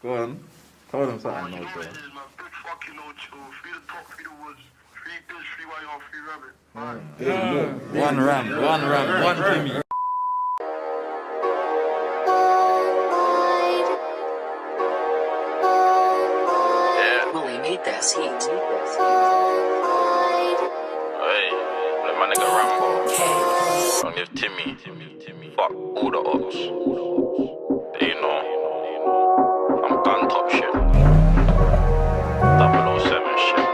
Go on. Tell them something, no, You know bro. what it is, man. Bitch, fucking no chill. Free the top, free the woods. Free bitch, free YR, free rabbit. One ram, one Timmy. Well, we need this heat. Hey, let my nigga Rambo. Don't give Timmy. Fuck all the ops. You know, I'm gun top shit. 007 shit.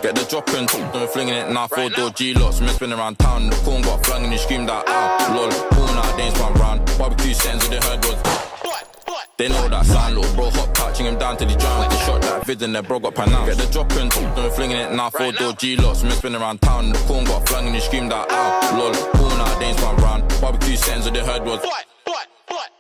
Get the drop and don't flinging it now. 4-door G-lots, man spin around town. The corn got flung and he screamed out, ow. Lol, all nowadays one round. Barbecue settings, all they heard was. They know that sound, little bro, hot touching him down till he drowned. They shot that vid and their bro got pronounced. Get the drop and don't flinging it now. 4-door G-lots, man spin around town. The corn got flung and he screamed out, ow. Lol, all nowadays one round. Barbecue settings, all they heard was.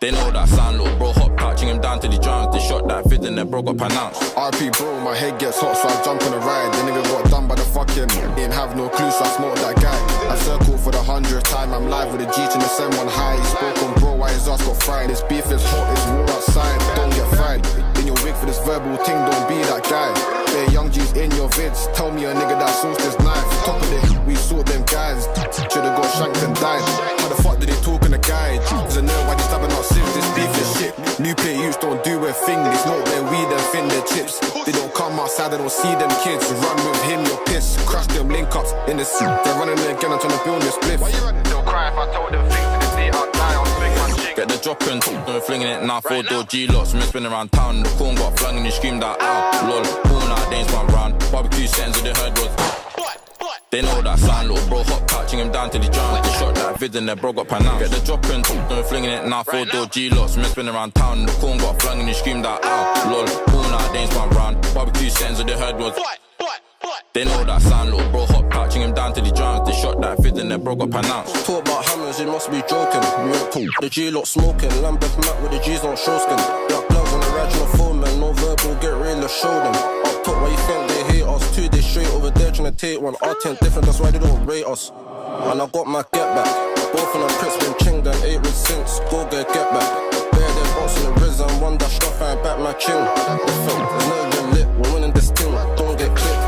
They know that sound, little bro, hot touching him down till he drowned. They shot that vid and their bro got pronounced. RP bro, my head gets hot, so I jump on the ride. The nigga got done by the fucking. Didn't have no clue, so I smoked that guy. I circle for the 100th time. I'm live with a G to the send one high. He spoke on bro, why his ass got fried. This beef is hot, it's war outside. Don't get fried. In your wig for this verbal ting, don't be that guy. They're young G's in your vids. Tell me a nigga that sourced this knife. Top of the hit, we saw them guys. Should've got shanked and died. How the fuck did they talk in the guide? Cause I know why they stabbing our sims. This beef is shit. New play youths don't do a thing. They smoke their weed and fin their chips. They don't come outside, they don't see them kids. Run with him, you're pissed. Crash them link ups in the seat. They're running again, I'm trying to build this spliff. They'll cry if I told them things to the beat. I'll die, I'll make my chick. Get the drop and don't flinging it now. 4-door G-lots, man spin around town. The corn got flung and he screamed out, ow. Lol, all nowadays one round. Barbecue settings, all they heard was. They know that sound, little bro, hot touching him down till he drowned. They shot that vid and their bro got pronounced. Get the drop and don't flinging it now. 4-door G-lots, man spin around town. The corn got flung and he screamed out, ow. Lol, all nowadays one round. Barbecue settings, all they heard was. They know that sound, little bro, hot touching him down till he drowned. They shot that vid and their bro got pronounced. Talk about hammers, you must be joking. We ain't cool. The G-lot smoking. Lambeth Mac with the G's on show skin. Black gloves on the original phone, man. No verbal, get real, let's show them. Up top, why you think they hate us? 2 days straight over there trying to take one. Our 10 different, that's why they don't rate us. And I got my get back. Both of them Crips been chinged and 8 with since. Go get back. Bear their box in the Riz and one dash off and back my chin. The film is never been lit. We're winning this thing. Don't get clipped.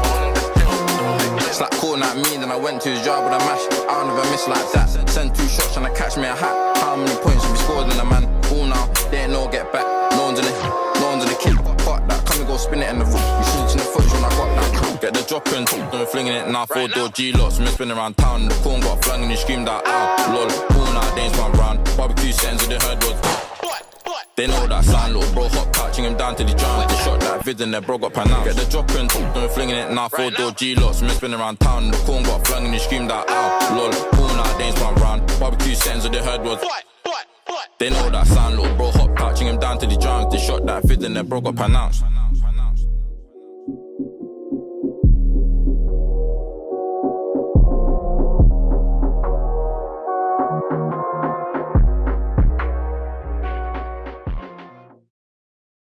It's like calling at me, then I went to his job with a mash. I'll never miss like that. Send 2 shots trying to catch me a hat. How many points we scored in a man? All now, they ain't no get back. No one's in the kid. Fuck that, come and go spin it in the room. You shooting the footage when I got that. Get the drop and don't flinging it now. 4-door G-lots, man spin around town. The corn got flung and he screamed out, ow. Lol, all nowadays one round. Barbecue settings, all they heard was. They know that sound, little bro, hot touching him down till he drowned. They shot that vid and their bro got pronounced. Get the drop and don't flinging it now. 4-door G-lots, man spin around town. The corn got flung and he screamed out, ow. Lol, all nowadays one round. Barbecue settings, all they heard was. They know that sound, little bro, hot touching him down till he drowned. They shot that vid and their bro got pronounced.